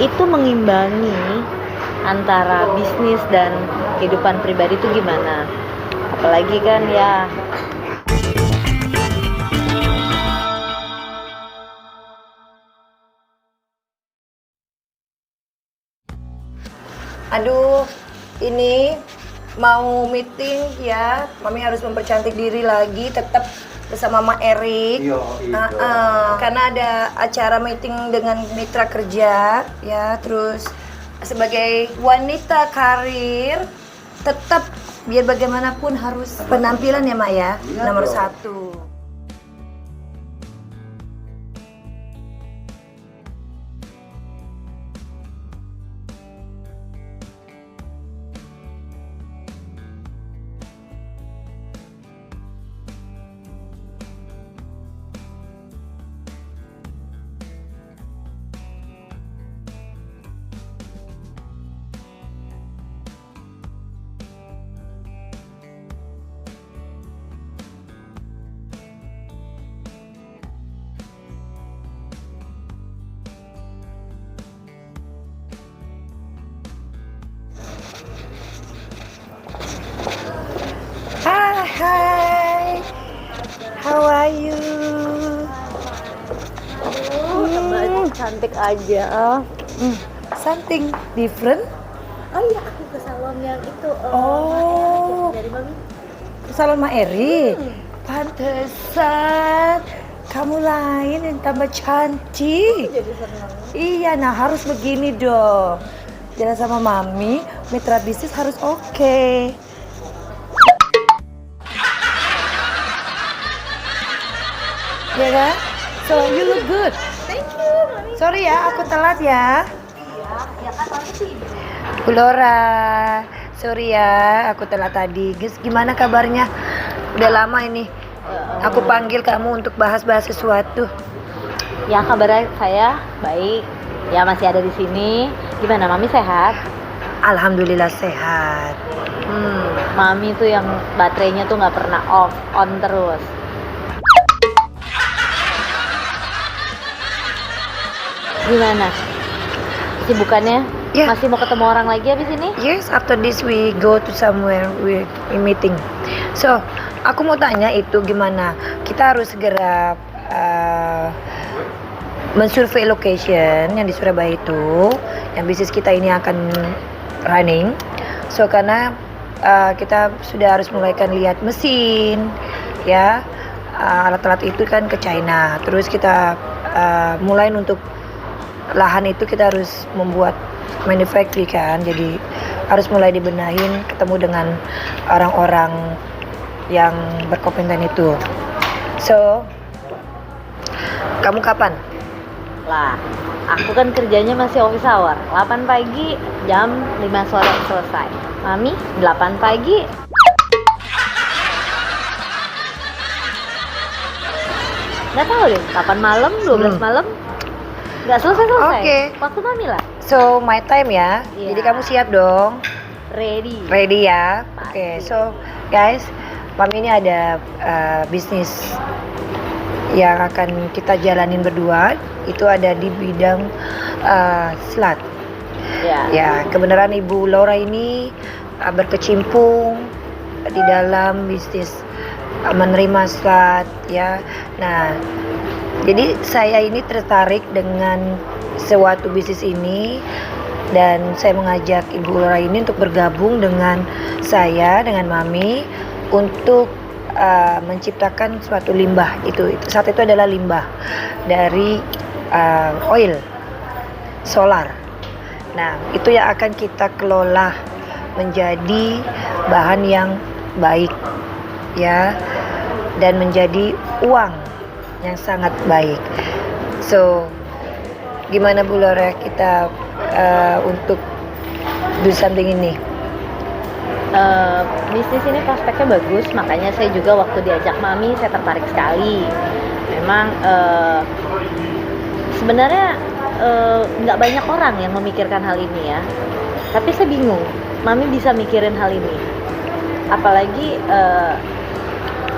itu mengimbangi antara bisnis dan kehidupan pribadi itu gimana? Apalagi kan ya Aduh, ini mau meeting ya. Mami harus mempercantik diri lagi, tetap bersama Mama Erik. Iya, iya. Karena ada acara meeting dengan mitra kerja ya. Terus sebagai wanita karir, tetap biar bagaimanapun harus penampilan ya, Mak ya. Iya Nomor dong. 1. Hai, how are you? cantik aja. Something different? Oh iya, aku ke salon yang itu. Oh. Dari Mami. Salon Ma Eri. Pantesan kamu lain yang tambah cantik. Jadi senang. Iya, nah harus begini dong. Jalan sama Mami, mitra bisnis harus oke. Ya kan? So you look good. Thank you, Mami. Sorry ya, aku telat ya. Iya, ya kan Mami sih. Bu Laura, sorry ya, aku telat tadi. Guys, gimana kabarnya? Udah lama ini. Aku panggil kamu untuk bahas-bahas sesuatu. Ya, kabarnya saya baik. Ya, masih ada di sini. Gimana, Mami sehat? Alhamdulillah sehat. Mami tuh yang baterainya tuh nggak pernah off, on terus. Gimana? Kesibukannya? Ya. Masih mau ketemu orang lagi abis ini? Yes, after this we go to somewhere, we meeting. So, aku mau tanya itu gimana? Kita harus segera mensurvey location yang di Surabaya itu, yang bisnis kita ini akan running. So, karena kita sudah harus mulaikan lihat mesin, ya, alat-alat itu kan ke China. Terus kita mulai untuk lahan itu kita harus membuat manufacturing kan, jadi harus mulai dibenahin, ketemu dengan orang-orang yang berkompeten itu. So, kamu kapan? Lah, aku kan kerjanya masih office hour. 8 pagi, jam 5 sore selesai. Mami, 8 pagi. Nggak tahu deh, 8 malam, 12 malam. Nggak selesai-selesai. Oke. Waktu Mami lah. So, my time ya. Iya. Jadi kamu siap dong? Ready. Ready ya? Oke, Pasti. so guys, Mami ini ada bisnis yang akan kita jalanin berdua. Itu ada di bidang silat. Ya. Ya, kebenaran Ibu Laura ini berkecimpung di dalam bisnis menerima silat ya. Nah, jadi saya ini tertarik dengan suatu bisnis ini dan saya mengajak Ibu Laura ini untuk bergabung dengan saya, dengan Mami untuk menciptakan suatu limbah. Itu saat itu adalah limbah dari oil solar. Nah, itu yang akan kita kelola menjadi bahan yang baik ya, dan menjadi uang yang sangat baik. So, gimana Bu Laura kita untuk do something ini? Bisnis ini prospeknya bagus, makanya saya juga waktu diajak Mami saya tertarik sekali. Memang sebenarnya nggak banyak orang yang memikirkan hal ini ya, tapi saya bingung Mami bisa mikirin hal ini, apalagi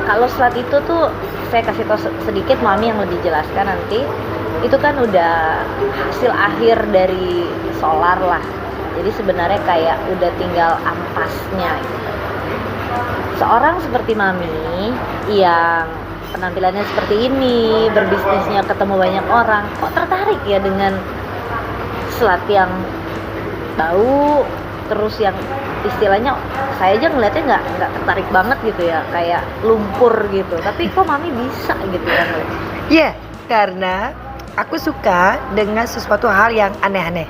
kalau selat itu tuh saya kasih tahu sedikit, Mami yang lebih jelaskan nanti. itu kan udah hasil akhir dari solar lah. Jadi sebenarnya kayak udah tinggal ampasnya gitu. Seorang seperti Mami yang penampilannya seperti ini, berbisnisnya ketemu banyak orang, kok tertarik ya dengan selat yang bau, terus yang istilahnya saya aja ngeliatnya nggak tertarik banget gitu ya, kayak lumpur gitu. Tapi kok Mami bisa gitu ya? Ya, karena aku suka dengan sesuatu hal yang aneh-aneh.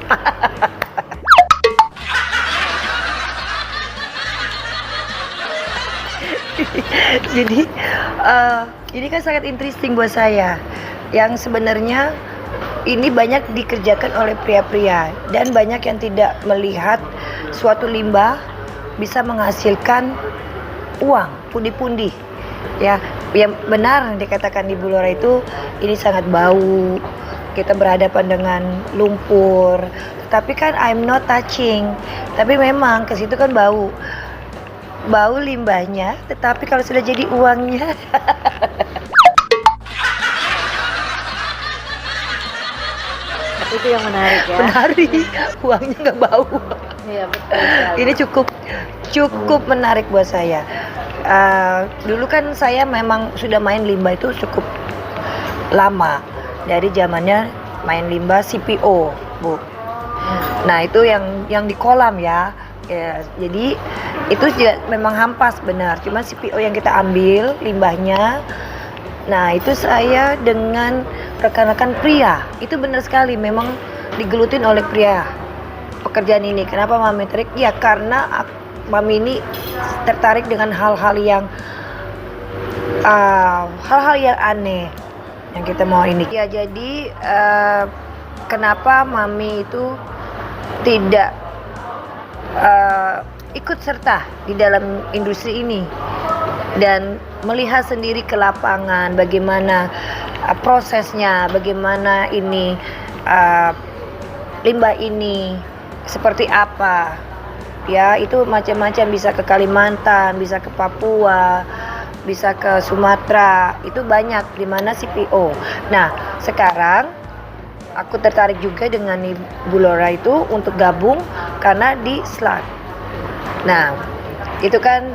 Jadi ini kan sangat interesting buat saya. Yang sebenarnya ini banyak dikerjakan oleh pria-pria dan banyak yang tidak melihat suatu limbah bisa menghasilkan uang, pundi-pundi. Ya, yang benar dikatakan Ibu Laura itu ini sangat bau. Kita berhadapan dengan lumpur. Tapi kan I'm not touching. Tapi memang ke situ kan bau. Bau limbahnya, tetapi kalau sudah jadi uangnya itu yang menarik ya. menarik, uangnya nggak bau. Iya betul sekali. Ini cukup menarik buat saya. Dulu kan saya memang sudah main limbah itu cukup lama, dari zamannya main limbah CPO, Bu. Nah itu yang di kolam ya. Jadi itu juga memang hampas benar, cuma CPO yang kita ambil limbahnya. Nah itu saya dengan rekan-rekan pria, itu benar sekali memang digelutin oleh pria pekerjaan ini. Kenapa Mami tertarik? Ya karena Mami ini tertarik dengan hal-hal yang aneh yang kita mau ini. Ya jadi kenapa Mami itu tidak ikut serta di dalam industri ini dan melihat sendiri ke lapangan bagaimana prosesnya, bagaimana ini limbah ini seperti apa ya. Itu macam-macam, bisa ke Kalimantan, bisa ke Papua, bisa ke Sumatera, itu banyak di mana CPO. Nah sekarang aku tertarik juga dengan Ibu Laura itu untuk gabung karena di SLAT. Nah, itu kan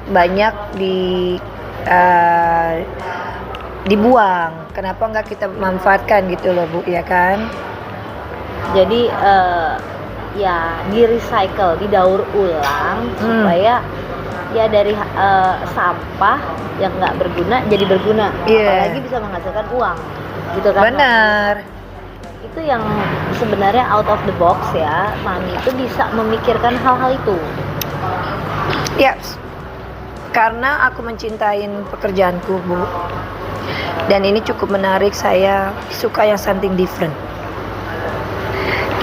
banyak dibuang. Kenapa nggak kita manfaatkan gitu loh, Bu, ya kan? Jadi ya di recycle, didaur ulang supaya ya dari sampah yang nggak berguna jadi berguna, apalagi bisa menghasilkan uang. Gitu kan? Benar. Itu yang sebenarnya out of the box ya, Mami itu bisa memikirkan hal-hal itu. Ya, karena aku mencintai pekerjaanku, Bu. Dan ini cukup menarik, saya suka yang something different.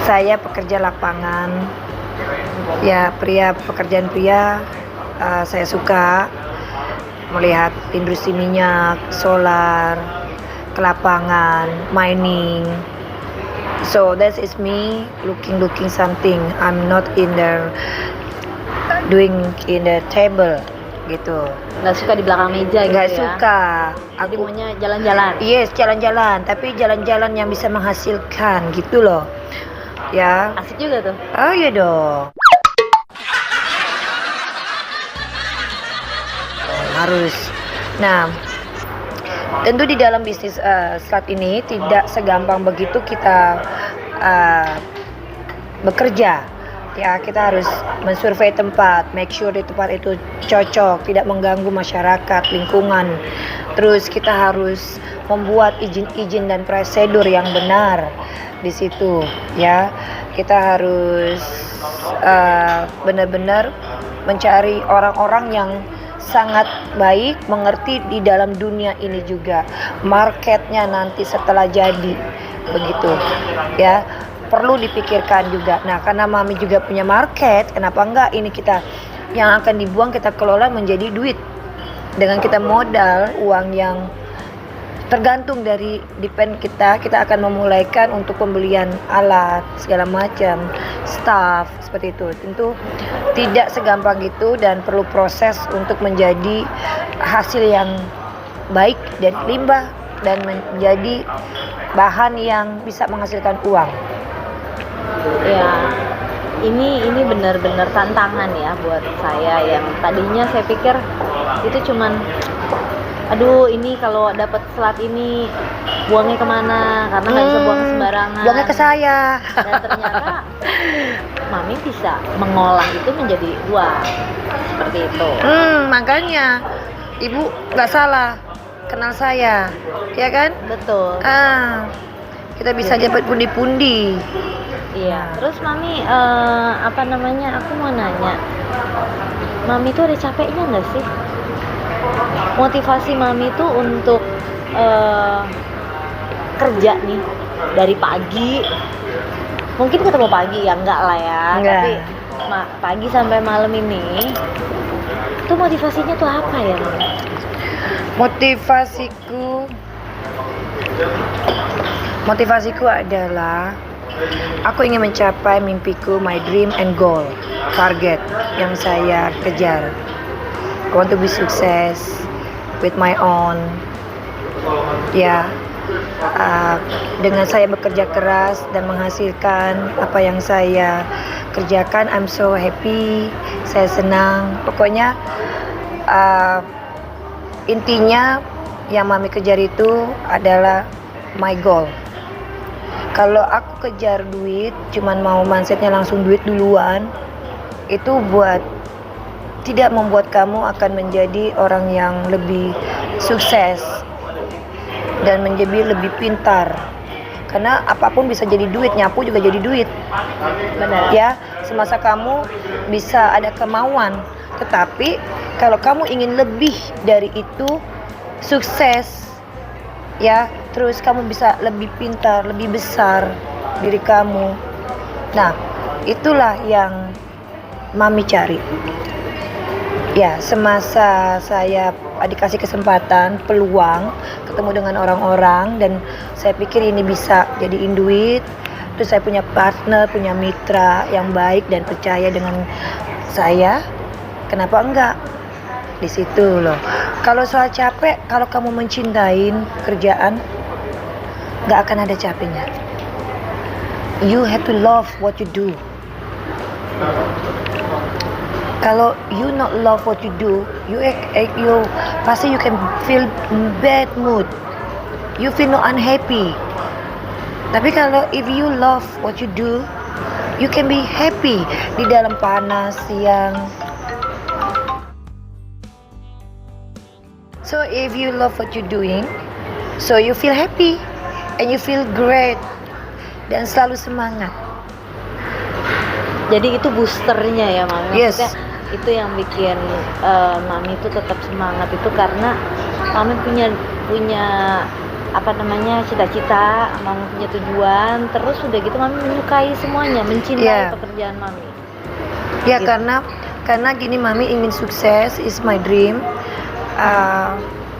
Saya pekerja lapangan, ya pekerjaan pria, saya suka melihat industri minyak, solar, ke lapangan, mining. So that is me looking something. I'm not in the doing in the table gitu. Nggak suka di belakang meja gitu. Nggak ya. suka. Jadi maunya jalan-jalan. Yes, jalan-jalan, tapi jalan-jalan yang bisa menghasilkan gitu loh. Ya. Asik juga tuh. Oh iya dong. Harus. Nah, tentu di dalam bisnis SLAT ini tidak segampang begitu kita bekerja. Ya, kita harus mensurvei tempat, make sure di tempat itu cocok, tidak mengganggu masyarakat, lingkungan. Terus kita harus membuat izin-izin dan prosedur yang benar di situ. Ya, kita harus benar-benar mencari orang-orang yang sangat baik, mengerti di dalam dunia ini juga, marketnya nanti setelah jadi, begitu ya, perlu dipikirkan juga. Nah karena Mami juga punya market, kenapa enggak ini kita yang akan dibuang kita kelola menjadi duit, dengan kita modal uang yang tergantung dari depend kita akan memulaikan untuk pembelian alat segala macam, staff seperti itu. Tentu tidak segampang itu dan perlu proses untuk menjadi hasil yang baik dari limbah dan menjadi bahan yang bisa menghasilkan uang. Ya, ini benar-benar tantangan ya buat saya, yang tadinya saya pikir itu cuman aduh ini kalau dapat selat ini buangnya kemana, karena nggak bisa buang sembarangan, Buangnya ke saya. dan ternyata mami bisa mengolah itu menjadi uang seperti itu. Makanya ibu nggak salah kenal saya, ya kan? Betul. Kita bisa dapat pundi-pundi. Iya. Terus mami apa namanya, aku mau nanya, mami tuh ada capeknya nggak sih? Motivasi mami tuh untuk kerja nih dari pagi, mungkin ketemu pagi ya, enggak lah ya, Enggak. tapi pagi sampai malam ini tuh motivasinya tuh apa ya, mami? Motivasiku adalah aku ingin mencapai mimpiku, my dream and goal, target yang saya kejar. I want to be success with my own. Ya, dengan saya bekerja keras dan menghasilkan apa yang saya kerjakan, I'm so happy, saya senang. Pokoknya intinya yang mami kejar itu adalah my goal. Kalau aku kejar duit, cuman mau mindsetnya langsung duit duluan, itu tidak membuat kamu akan menjadi orang yang lebih sukses dan menjadi lebih pintar. Karena apapun bisa jadi duit, nyapu juga jadi duit. Benar. Ya, semasa kamu bisa ada kemauan. Tetapi kalau kamu ingin lebih dari itu, sukses, ya, terus kamu bisa lebih pintar, lebih besar diri kamu. Nah, itulah yang mami cari. Ya, semasa saya dikasih kesempatan, peluang, ketemu dengan orang-orang, dan saya pikir ini bisa jadiin duit. Terus saya punya partner, punya mitra yang baik dan percaya dengan saya. Kenapa enggak? Di situ loh. Kalau soal capek, kalau kamu mencintain kerjaan, nggak akan ada capeknya. You have to love what you do. Kalau you not love what you do, you pasti you can feel bad mood. You feel not unhappy. Tapi kalau if you love what you do, you can be happy di dalam panas, siang. So if you love what you're doing, so you feel happy and you feel great dan selalu semangat. Jadi itu boosternya ya, mami. Yes. Maksudnya itu yang bikin mami itu tetap semangat itu karena mami punya apa namanya, cita-cita, mami punya tujuan, terus udah gitu mami menyukai semuanya, mencintai pekerjaan mami. Ya, Gitu. karena gini, mami ingin sukses, is my dream.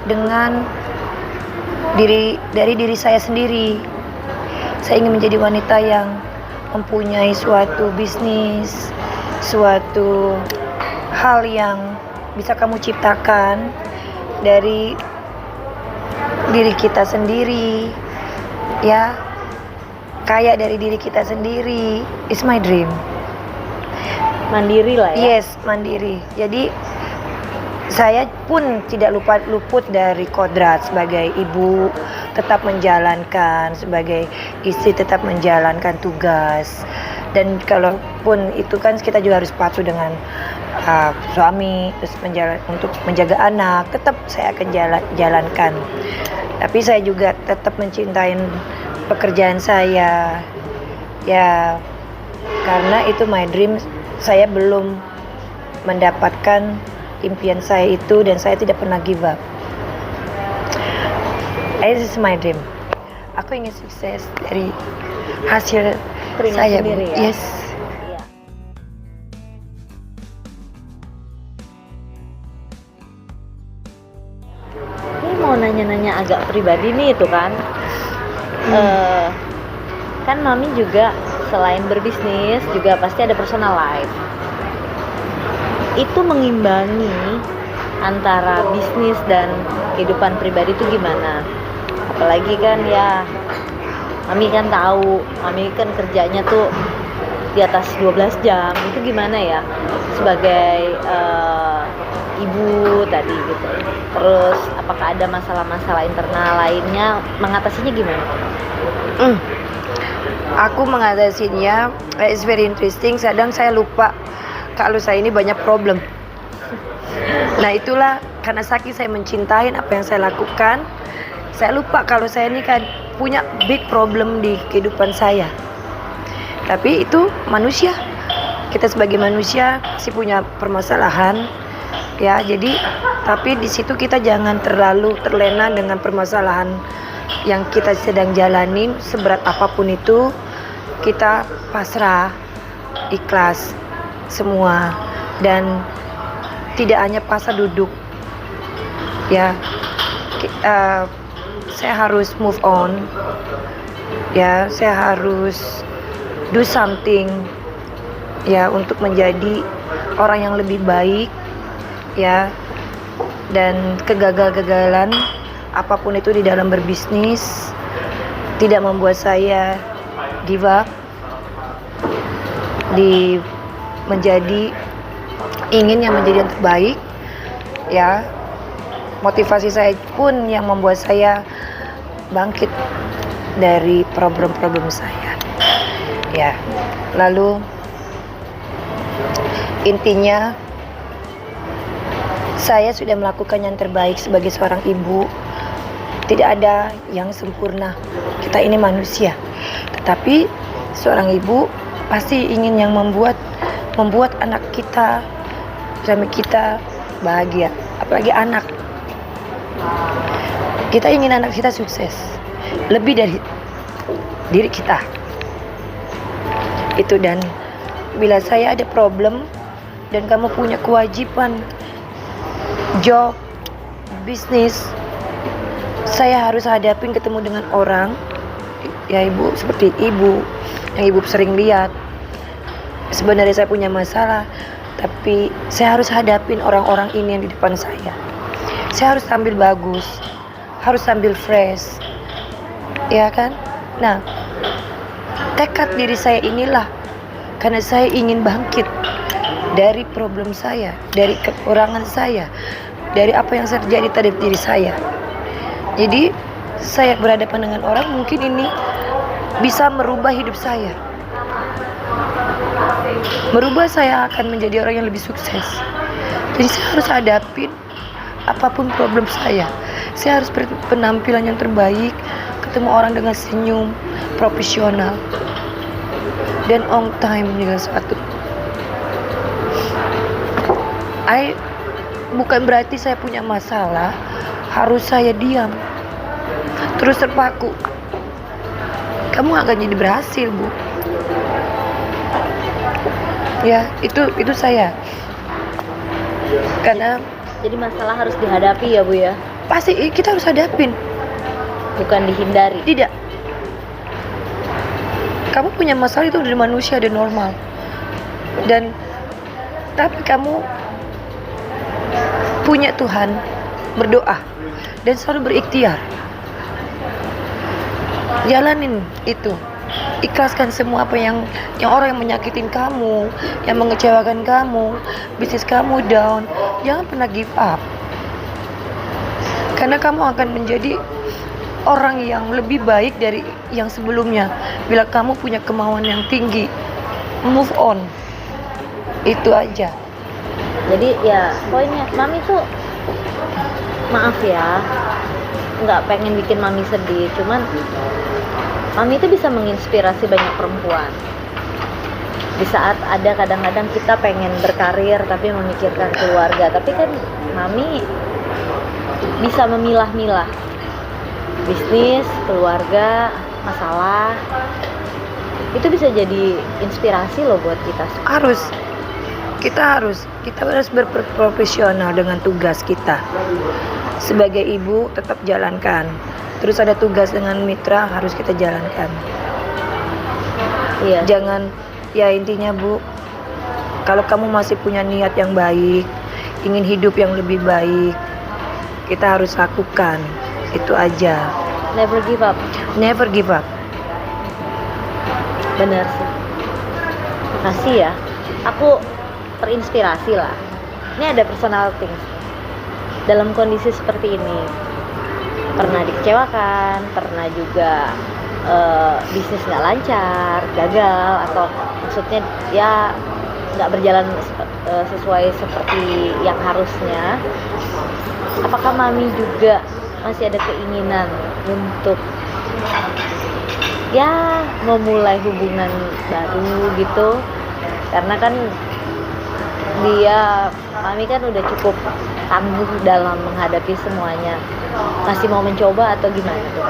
Dengan dari diri saya sendiri. Saya ingin menjadi wanita yang mempunyai suatu bisnis, suatu hal yang bisa kamu ciptakan dari diri kita sendiri, ya, kaya dari diri kita sendiri, is my dream. Mandiri lah ya. Yes, mandiri. Jadi saya pun tidak luput dari kodrat sebagai ibu, tetap menjalankan, sebagai istri tetap menjalankan tugas. Dan kalaupun itu kan kita juga harus patuh dengan suami, terus untuk menjaga anak, tetap saya akan jalankan. Tapi saya juga tetap mencintai pekerjaan saya, ya, karena itu my dream. Saya belum mendapatkan impian saya itu dan saya tidak pernah give up. This is my dream. Aku ingin sukses dari hasil Keringat saya sendiri ya? Yes. Iya. Ini mau nanya-nanya agak pribadi nih itu kan. Kan mami juga selain berbisnis juga pasti ada personal life. Itu mengimbangi antara bisnis dan kehidupan pribadi itu gimana? apalagi kan ya mami kan tahu, mami kan kerjanya tuh di atas 12 jam. Itu gimana ya sebagai ibu tadi gitu. Terus apakah ada masalah-masalah internal lainnya, mengatasinya gimana? Aku mengatasinya, it's very interesting. Kadang saya lupa kalau saya ini banyak problem. Nah itulah karena saking saya mencintai apa yang saya lakukan, saya lupa kalau saya ini kan punya big problem di kehidupan saya. Tapi itu manusia, kita sebagai manusia sih punya permasalahan, ya. Jadi tapi di situ kita jangan terlalu terlena dengan permasalahan yang kita sedang jalanin, seberat apapun itu kita pasrah, ikhlas semua, dan tidak hanya pasrah duduk, ya. Saya harus move on, ya. Saya harus do something, ya, untuk menjadi orang yang lebih baik, ya. Dan kegagalan apapun itu di dalam berbisnis tidak membuat saya give up, ingin yang menjadi yang terbaik, ya. Motivasi saya pun yang membuat saya bangkit dari problem-problem saya, ya. Lalu intinya saya sudah melakukan yang terbaik sebagai seorang ibu. Tidak ada yang sempurna, kita ini manusia. Tetapi seorang ibu pasti ingin yang membuat anak kita, suami kita bahagia. Apalagi anak, kita ingin anak kita sukses lebih dari diri kita itu. Dan bila saya ada problem dan kamu punya kewajiban job, bisnis, saya harus hadapin ketemu dengan orang, ya ibu, seperti ibu yang ibu sering lihat. Sebenarnya saya punya masalah, tapi saya harus hadapin orang-orang ini yang di depan saya. Saya harus tampil bagus, harus tampil fresh, ya kan. Nah, tekad diri saya inilah karena saya ingin bangkit dari problem saya, dari kekurangan saya, dari apa yang terjadi terhadap diri saya. Jadi saya berhadapan dengan orang, mungkin ini bisa merubah hidup saya, merubah saya akan menjadi orang yang lebih sukses. Jadi saya harus hadapin apapun problem saya. Saya harus berpenampilan yang terbaik, ketemu orang dengan senyum, profesional, dan on time juga satu. Bukan berarti saya punya masalah harus saya diam terus terpaku. Kamu gak akan jadi berhasil, Bu. Ya, itu saya. Karena Jadi masalah harus dihadapi ya Bu ya, pasti kita harus hadapin, bukan dihindari. tidak. Kamu punya masalah itu dari manusia dan normal. Tapi kamu punya Tuhan, berdoa dan selalu berikhtiar. Jalanin itu. Ikhlaskan semua apa yang orang yang menyakitin kamu, yang mengecewakan kamu, bisnis kamu down. Jangan pernah give up. Karena kamu akan menjadi orang yang lebih baik dari yang sebelumnya. Bila kamu punya kemauan yang tinggi, move on. Itu aja. Jadi ya poinnya, Mami tuh maaf ya, nggak pengen bikin Mami sedih, cuman Mami itu bisa menginspirasi banyak perempuan. Di saat ada kadang-kadang kita pengen berkarir tapi memikirkan keluarga, tapi kan Mami bisa memilah-milah bisnis, keluarga, masalah. Itu bisa jadi inspirasi loh buat kita. Kita harus berprofesional dengan tugas kita. Sebagai ibu tetap jalankan. Terus ada tugas dengan mitra harus kita jalankan. Iya. Jangan, ya intinya Bu, kalau kamu masih punya niat yang baik, ingin hidup yang lebih baik, kita harus lakukan. Itu aja. Never give up. Never give up. Bener sih. Makasih ya. Aku terinspirasi lah. Ini ada personal things. Dalam kondisi seperti ini, pernah dikecewakan, pernah juga bisnis nggak lancar, gagal, atau maksudnya ya nggak berjalan sesuai seperti yang harusnya. Apakah Mami juga masih ada keinginan untuk ya memulai hubungan baru gitu? Karena kan Mami kan udah cukup tangguh dalam menghadapi semuanya. Masih mau mencoba atau gimana tuh?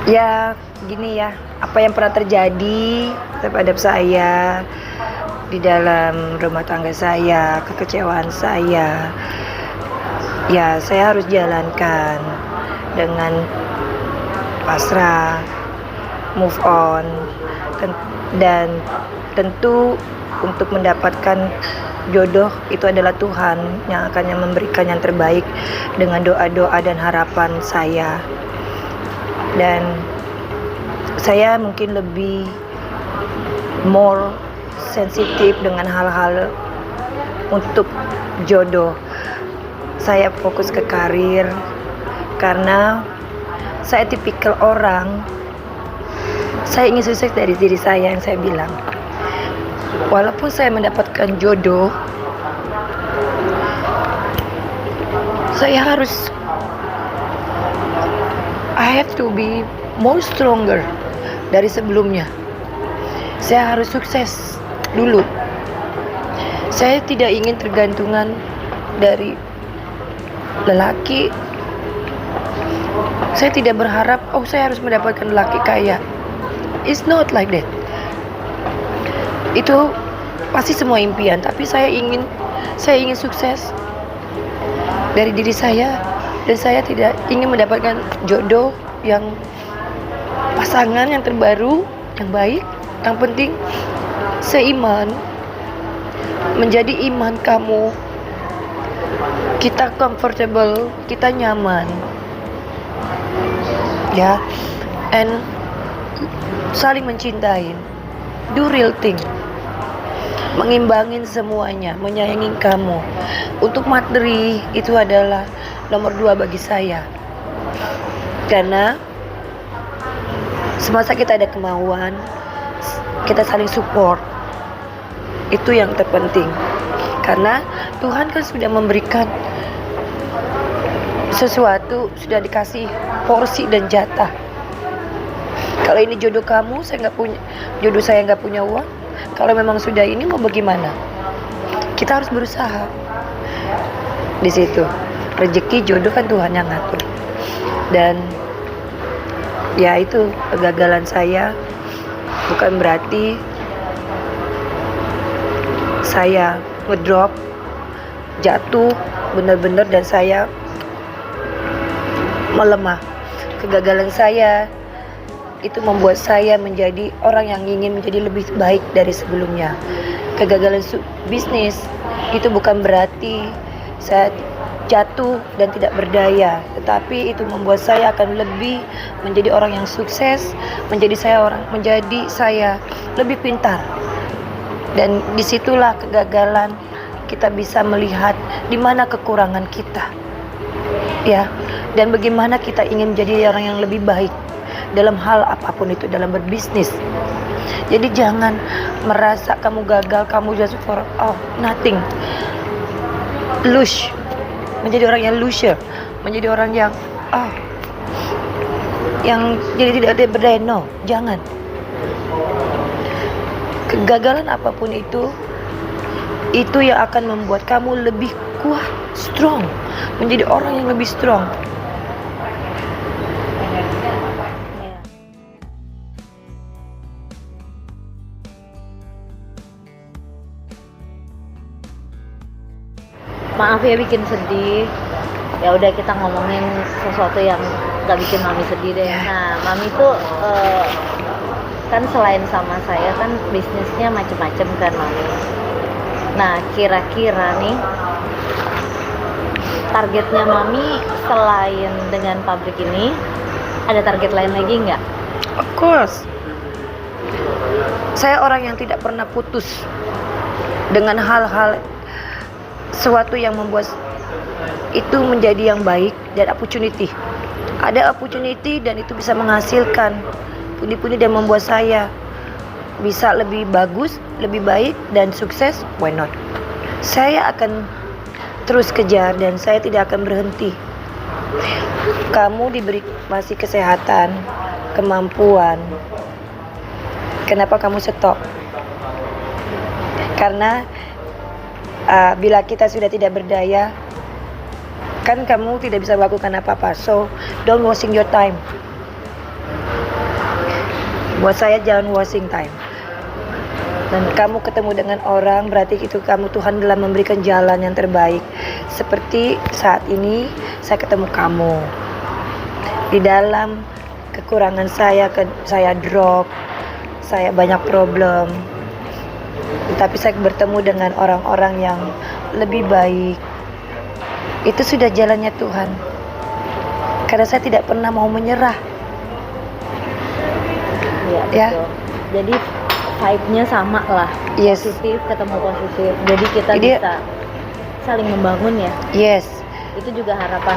Ya gini ya, apa yang pernah terjadi terhadap saya di dalam rumah tangga saya, kekecewaan saya, ya saya harus jalankan dengan pasrah, move on, dan tentu untuk mendapatkan jodoh itu adalah Tuhan yang akan memberikan yang terbaik dengan doa-doa dan harapan saya. Dan saya mungkin lebih more sensitif dengan hal-hal untuk jodoh. Saya fokus ke karir karena saya tipikal orang, saya ingin sukses dari diri saya. Yang saya bilang, walaupun saya mendapatkan jodoh, saya harus I have to be more stronger dari sebelumnya. Saya harus sukses dulu. Saya tidak ingin tergantungan dari lelaki. Saya tidak berharap, saya harus mendapatkan lelaki kaya. It's not like that. Itu pasti semua impian, tapi saya ingin sukses dari diri saya, dan saya tidak ingin mendapatkan jodoh yang pasangan yang terbaru, yang baik. Yang penting seiman, menjadi iman kamu, kita comfortable, kita nyaman, ya, and saling mencintai, do real thing, mengimbangin semuanya, menyayangi kamu. Untuk materi itu adalah nomor 2 bagi saya, karena semasa kita ada kemauan, kita saling support, itu yang terpenting. Karena Tuhan kan sudah memberikan sesuatu, sudah dikasih porsi dan jatah. Kalau ini jodoh kamu, jodoh saya nggak punya uang. Kalau memang sudah ini, mau bagaimana? Kita harus berusaha. Di situ rezeki jodoh kan Tuhan yang ngatur. Dan ya itu, kegagalan saya bukan berarti saya ngedrop, jatuh benar-benar dan saya melemah. Kegagalan saya itu membuat saya menjadi orang yang ingin menjadi lebih baik dari sebelumnya. Kegagalan bisnis itu bukan berarti saya jatuh dan tidak berdaya, tetapi itu membuat saya akan lebih menjadi orang yang sukses, menjadi saya lebih pintar. Dan disitulah kegagalan kita bisa melihat di mana kekurangan kita, ya, dan bagaimana kita ingin menjadi orang yang lebih baik dalam hal apapun itu, dalam berbisnis. Jadi jangan merasa kamu gagal, kamu just for nothing, lose, menjadi orang yang loser, menjadi orang yang jadi tidak berdaya. No, jangan. Kegagalan apapun itu yang akan membuat kamu lebih kuat, strong, menjadi orang yang lebih strong. Maaf ya bikin sedih. Ya udah, kita ngomongin sesuatu yang gak bikin Mami sedih deh. Nah, Mami tuh kan selain sama saya kan bisnisnya macem-macem kan Mami. Nah, kira-kira nih targetnya Mami selain dengan pabrik ini, ada target lain lagi nggak? Of course. Saya orang yang tidak pernah putus dengan hal-hal sesuatu yang membuat itu menjadi yang baik dan opportunity. Ada opportunity dan itu bisa menghasilkan pundi-pundi dan membuat saya bisa lebih bagus, lebih baik dan sukses. Why not? Saya akan terus kejar dan saya tidak akan berhenti. Kamu diberi masih kesehatan, kemampuan. Kenapa kamu stop? Karena bila kita sudah tidak berdaya, kan kamu tidak bisa melakukan apa-apa. So, don't wasting your time. Buat saya jangan wasting time. Dan kamu ketemu dengan orang, berarti itu kamu Tuhan telah memberikan jalan yang terbaik. Seperti saat ini saya ketemu kamu. Di dalam kekurangan saya drop, saya banyak problem. Tapi saya bertemu dengan orang-orang yang lebih baik. Itu sudah jalannya Tuhan. Karena saya tidak pernah mau menyerah. Iya, Ya. betul. Jadi vibe-nya sama lah. Yes. Positif ketemu positif. Jadi kita Jadi- bisa saling membangun ya. Yes. Itu juga harapan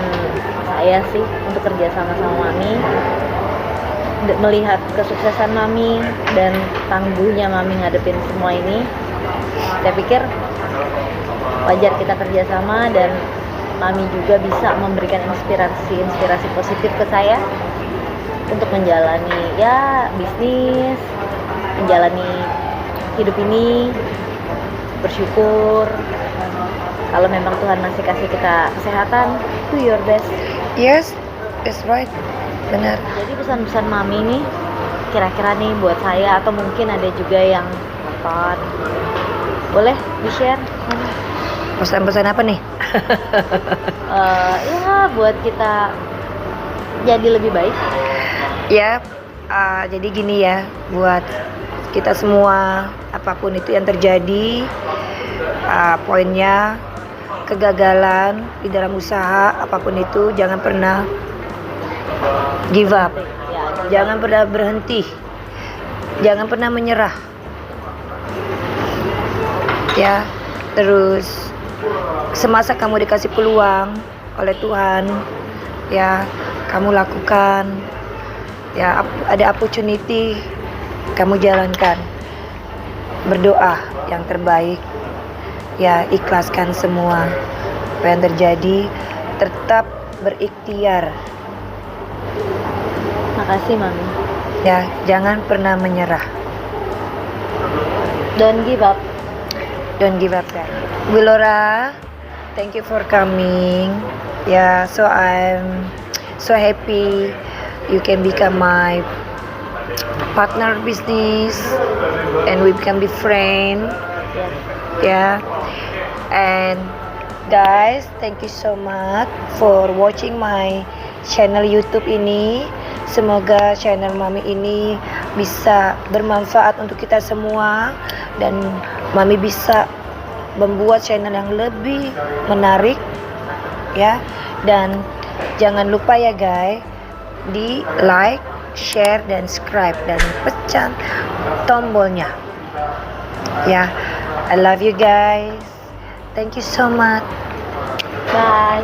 saya sih untuk kerja sama Mami. Melihat kesuksesan Mami dan tangguhnya Mami ngadepin semua ini, saya pikir wajar kita kerjasama dan Mami juga bisa memberikan inspirasi positif ke saya untuk menjalani ya bisnis, menjalani hidup ini, bersyukur. Kalau memang Tuhan masih kasih kita kesehatan, do your best. Yes. That's right. Benar. Jadi pesan-pesan Mami nih kira-kira nih buat saya atau mungkin ada juga yang nonton, boleh di-share? Pesan-pesan apa nih? Ya buat kita jadi lebih baik. Ya, jadi gini ya, buat kita semua, apapun itu yang terjadi, poinnya kegagalan di dalam usaha, apapun itu, jangan pernah give up, Ya, jangan pernah berhenti, jangan pernah menyerah. Ya, terus semasa kamu dikasih peluang oleh Tuhan, ya kamu lakukan. Ya, ada opportunity, kamu jalankan. Berdoa yang terbaik. Ya, ikhlaskan semua apa yang terjadi. Tetap berikhtiar. makasih Mami. Ya, jangan pernah menyerah. Don't give up. Don't give up, guys. Bu Laura, thank you for coming. Yeah, so I'm so happy you can become my partner business and we can be friend. Ya. Yeah. And guys, thank you so much for watching my channel YouTube ini. Semoga channel Mami ini bisa bermanfaat untuk kita semua dan Mami bisa membuat channel yang lebih menarik ya. Dan jangan lupa ya guys, di like, share dan subscribe dan pencet tombolnya. Ya, I love you guys. Thank you so much. Bye.